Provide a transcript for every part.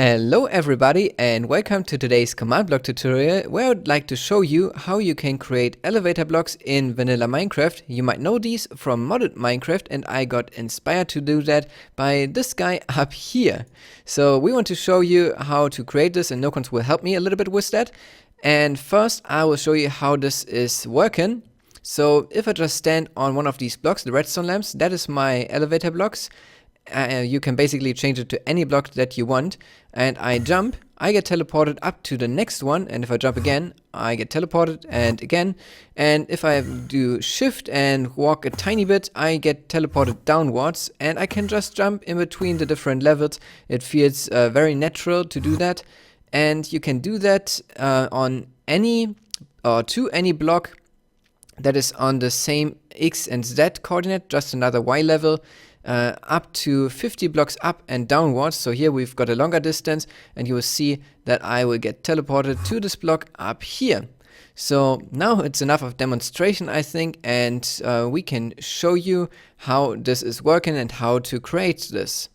Hello everybody and welcome to today's command block tutorial where I would like to show you how you can create elevator blocks in vanilla Minecraft. You might know these from modded Minecraft and I got inspired to do that by this guy up here. So we want to show you how to create this and Nocons will help me a little bit with that. And first I will show you how this is working. So if I just stand on one of these blocks, the redstone lamps, that is my elevator blocks. You can basically change it to any block that you want, and I jump, I get teleported up to the next one, and if I jump again, I get teleported and again, and if I do shift and walk a tiny bit, I get teleported downwards, and I can just jump in between the different levels. It feels very natural to do that, and you can do that on any or to any block that is on the same X and Z coordinate, just another Y level. Up to 50 blocks up and downwards. So here we've got a longer distance and you will see that I will get teleported to this block up here. So now it's enough of demonstration, I think, and we can show you how this is working and how to create this.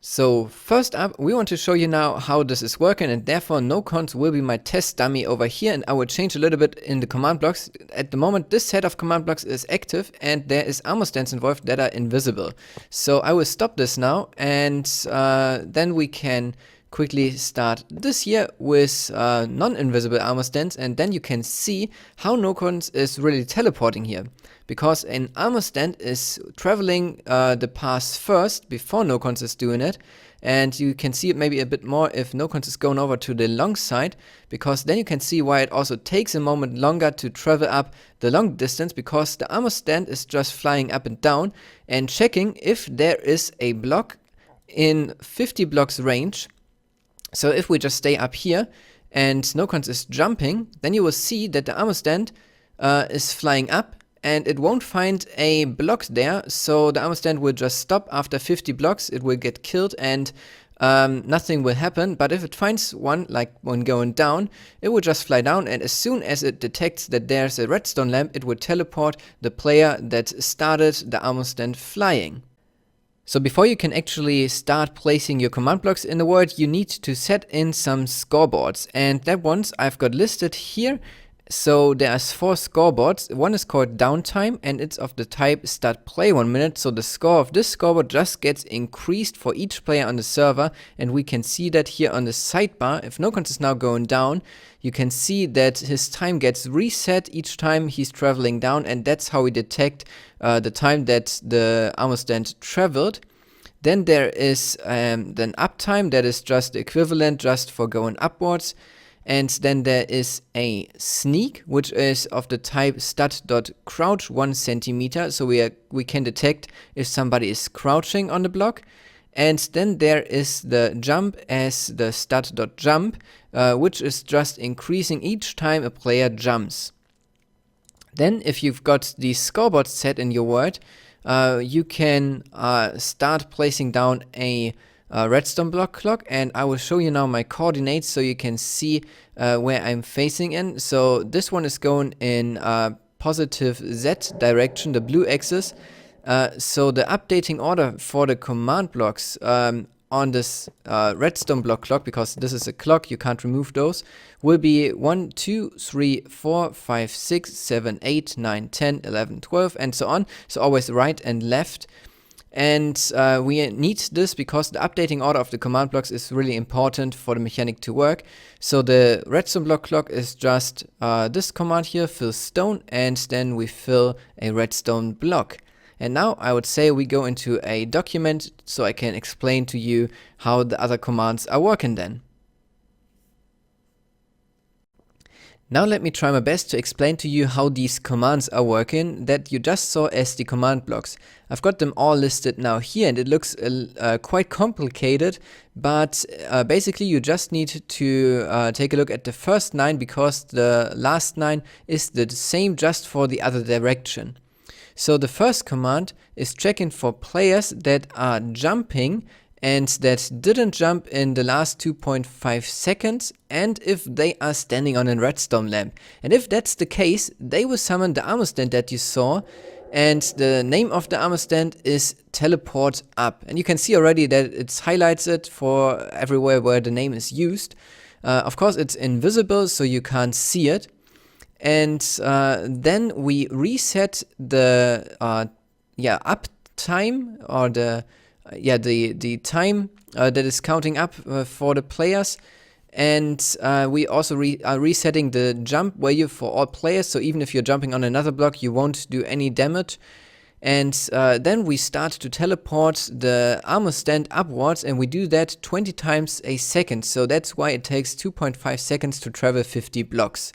So first up, we want to show you now how this is working, and therefore Nocons will be my test dummy over here, and I will change a little bit in the command blocks. At the moment this set of command blocks is active and there is ArmorStands involved that are invisible. So I will stop this now and then we can quickly start this here with non-invisible ArmorStands, and then you can see how Nocons is really teleporting here. Because an ArmorStand is traveling the path first before Nocons is doing it, and you can see it maybe a bit more if Nocons is going over to the long side, because then you can see why it also takes a moment longer to travel up the long distance, because the ArmorStand is just flying up and down and checking if there is a block in 50 blocks range. So if we just stay up here and Nocons is jumping, then you will see that the ArmorStand is flying up and it won't find a block there, so the ArmorStand will just stop after 50 blocks, it will get killed and nothing will happen. But if it finds one, like when going down, it will just fly down, and as soon as it detects that there's a redstone lamp, it will teleport the player that started the ArmorStand flying. So before you can actually start placing your command blocks in the world, you need to set in some scoreboards, and that ones I've got listed here. So there's 4 scoreboards. One is called downtime and it's of the type stat.playOneMinute. So the score of this scoreboard just gets increased for each player on the server, and we can see that here on the sidebar. If Nocons is now going down, you can see that his time gets reset each time he's traveling down, and that's how we detect the time that the ArmorStand traveled. Then there is then uptime, that is just equivalent just for going upwards. And then there is a sneak, which is of the type stat.crouchOneCm, so we can detect if somebody is crouching on the block. And then there is the jump as the stat.jump, which is just increasing each time a player jumps. Then if you've got the scoreboard set in your world, you can start placing down a redstone block clock, and I will show you now my coordinates so you can see where I'm facing in. So this one is going in positive Z direction, the blue axis. So the updating order for the command blocks on this redstone block clock, because this is a clock, you can't remove those, will be 1, 2, 3, 4, 5, 6, 7, 8, 9, 10, 11, 12, and so on. So always right and left. And we need this because the updating order of the command blocks is really important for the mechanic to work. So the redstone block clock is just this command here, fill stone, and then we fill a redstone block. And now I would say we go into a document so I can explain to you how the other commands are working then. Now let me try my best to explain to you how these commands are working that you just saw as the command blocks. I've got them all listed now here, and it looks quite complicated, but basically you just need to take a look at the first 9, because the last 9 is the same just for the other direction. So the first command is checking for players that are jumping and that didn't jump in the last 2.5 seconds, and if they are standing on a redstone lamp. And if that's the case, they will summon the ArmorStand that you saw, And the name of the ArmorStand is teleporterup. And you can see already that it highlights it for everywhere where the name is used. Of course, it's invisible, so you can't see it. And then we reset the uptime, or the time that is counting up for the players. And we also are resetting the jump value for all players, so even if you're jumping on another block, you won't do any damage. And then we start to teleport the ArmorStand upwards, and we do that 20 times a second, so that's why it takes 2.5 seconds to travel 50 blocks.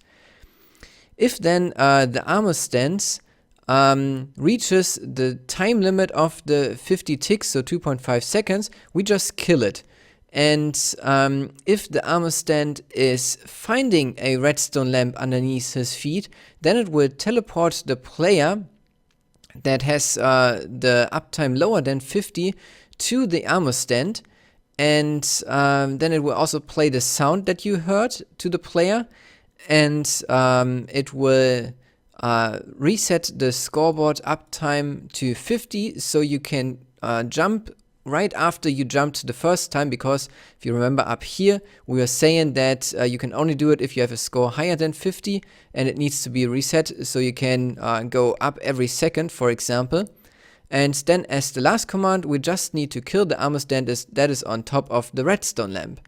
If then the ArmorStand reaches the time limit of the 50 ticks, so 2.5 seconds, we just kill it. And if the ArmorStand is finding a redstone lamp underneath his feet, then it will teleport the player that has the uptime lower than 50 to the ArmorStand. And then it will also play the sound that you heard to the player. And it will reset the scoreboard uptime to 50, so you can jump right after you jumped the first time, because if you remember up here, we were saying that you can only do it if you have a score higher than 50, and it needs to be reset, so you can go up every second, for example. And then as the last command, we just need to kill the ArmorStand that is on top of the redstone lamp.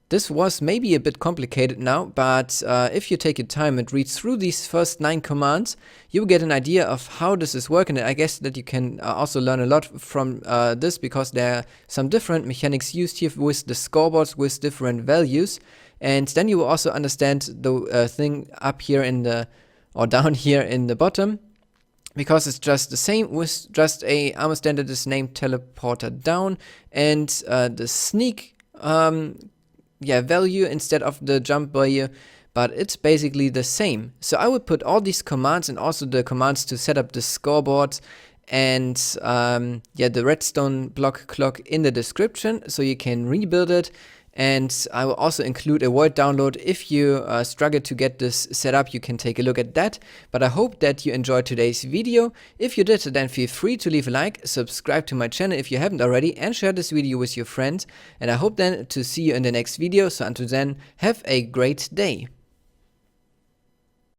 This was maybe a bit complicated now, but if you take your time and read through these first 9 commands, you will get an idea of how this is working. And I guess that you can also learn a lot from this, because there are some different mechanics used here with the scoreboards with different values. And then you will also understand the thing up here in the, or down here in the bottom, because it's just the same with just a ArmorStand that is named teleporter down, and the sneak value instead of the jump value, but it's basically the same. So I would put all these commands and also the commands to set up the scoreboard and the redstone block clock in the description, so you can rebuild it. And I will also include a Word download. If you struggle to get this set up, you can take a look at that. But I hope that you enjoyed today's video. If you did, then feel free to leave a like, subscribe to my channel if you haven't already, and share this video with your friends. And I hope then to see you in the next video. So until then, have a great day.